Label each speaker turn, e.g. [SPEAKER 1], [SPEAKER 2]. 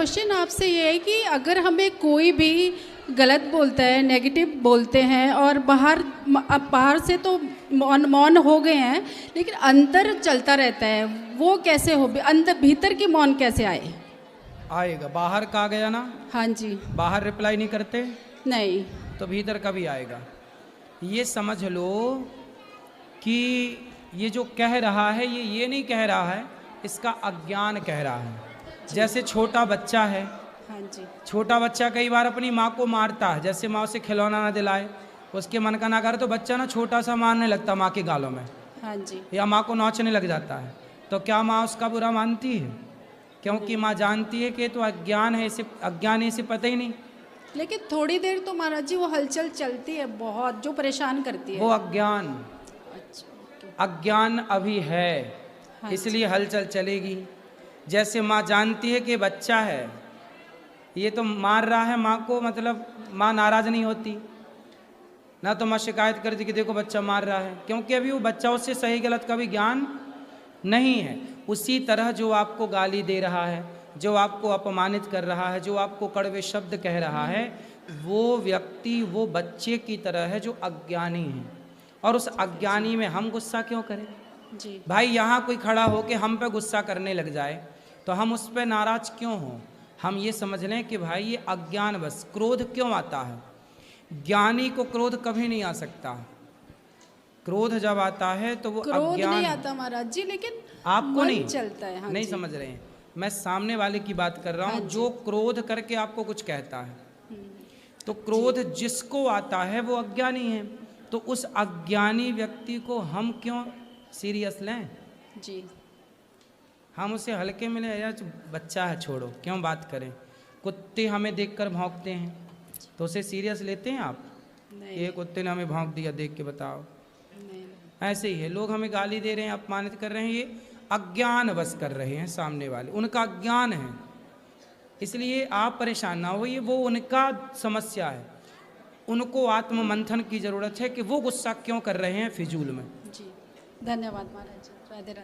[SPEAKER 1] Question आपसे ये है कि अगर हमें कोई भी गलत बोलता है, नेगेटिव बोलते हैं और बाहर से तो मौन हो गए हैं, लेकिन अंतर चलता रहता है, वो कैसे हो? अंदर भीतर की मौन कैसे आए?
[SPEAKER 2] आएगा। बाहर का गया ना,
[SPEAKER 1] हाँ जी।
[SPEAKER 2] बाहर रिप्लाई नहीं करते
[SPEAKER 1] नहीं।
[SPEAKER 2] तो भीतर कभी आएगा। ये समझ लो कि ये जो कह रहा है ये नहीं कह रहा है, इसका अज्ञान कह रहा है। जैसे छोटा बच्चा है,
[SPEAKER 1] हाँ जी।
[SPEAKER 2] छोटा बच्चा कई बार अपनी माँ को मारता है, जैसे माँ उसे खिलौना ना दिलाए, उसके मन का ना करे, तो बच्चा ना छोटा सा मारने लगता माँ के गालों में,
[SPEAKER 1] हाँ जी।
[SPEAKER 2] या माँ को नोचने लग जाता है। तो क्या माँ उसका बुरा मानती है? क्योंकि माँ जानती है कि तो अज्ञान है, इसे अज्ञान है, इसे पता ही नहीं।
[SPEAKER 1] लेकिन थोड़ी देर तो महाराज जी वो हलचल चलती है बहुत, जो परेशान करती है।
[SPEAKER 2] वो अज्ञान,
[SPEAKER 1] अच्छा, ओके।
[SPEAKER 2] अज्ञान अभी है,
[SPEAKER 1] हाँ
[SPEAKER 2] इसलिए हलचल चलेगी। जैसे माँ जानती है कि बच्चा है, ये तो मार रहा है माँ को, मतलब माँ नाराज नहीं होती ना, तो माँ शिकायत करती कि देखो बच्चा मार रहा है, क्योंकि अभी वो बच्चा उससे सही गलत का भी ज्ञान नहीं है। उसी तरह जो आपको गाली दे रहा है, जो आपको अपमानित कर रहा है, जो आपको कड़वे शब्द कह रहा है, वो व्यक्ति वो बच्चे की तरह है जो अज्ञानी है। और उस अज्ञानी में हम गुस्सा क्यों करें?
[SPEAKER 1] जी।
[SPEAKER 2] भाई यहाँ कोई खड़ा हो के हम पे गुस्सा करने लग जाए तो हम उस पर नाराज क्यों हों? हम ये समझ लें कि भाई ये अज्ञान, बस क्रोध क्यों आता है? ज्ञानी को क्रोध कभी नहीं आ सकता। क्रोध जब आता है तो वो
[SPEAKER 1] क्रोध
[SPEAKER 2] अज्ञान
[SPEAKER 1] नहीं आता महाराज जी, लेकिन
[SPEAKER 2] आपको
[SPEAKER 1] मन
[SPEAKER 2] नहीं
[SPEAKER 1] चलता है। हाँ
[SPEAKER 2] नहीं
[SPEAKER 1] जी।
[SPEAKER 2] समझ रहे हैं, मैं सामने वाले की बात कर रहा
[SPEAKER 1] हाँ
[SPEAKER 2] हूँ
[SPEAKER 1] जी।
[SPEAKER 2] जो क्रोध करके आपको कुछ कहता है। तो क्रोध जिसको आता है वो अज्ञानी है, तो उस अज्ञानी व्यक्ति को हम क्यों सीरियस लें?
[SPEAKER 1] जी।
[SPEAKER 2] हम उसे हल्के में ले, यार बच्चा है छोड़ो, क्यों बात करें। कुत्ते हमें देखकर भौंकते हैं तो उसे सीरियस लेते हैं आप?
[SPEAKER 1] नहीं।
[SPEAKER 2] ये कुत्ते ने हमें भौंक दिया, देख के बताओ।
[SPEAKER 1] नहीं।
[SPEAKER 2] ऐसे ही है, लोग हमें गाली दे रहे हैं, अपमानित कर रहे हैं, ये अज्ञान बस कर रहे हैं सामने वाले, उनका अज्ञान है। इसलिए आप परेशान ना होइए, वो उनका समस्या है, उनको आत्म मंथन की जरूरत है कि वो गुस्सा क्यों कर रहे हैं फिजूल में।
[SPEAKER 1] जी। धन्यवाद महाराज जी। राधे राधे।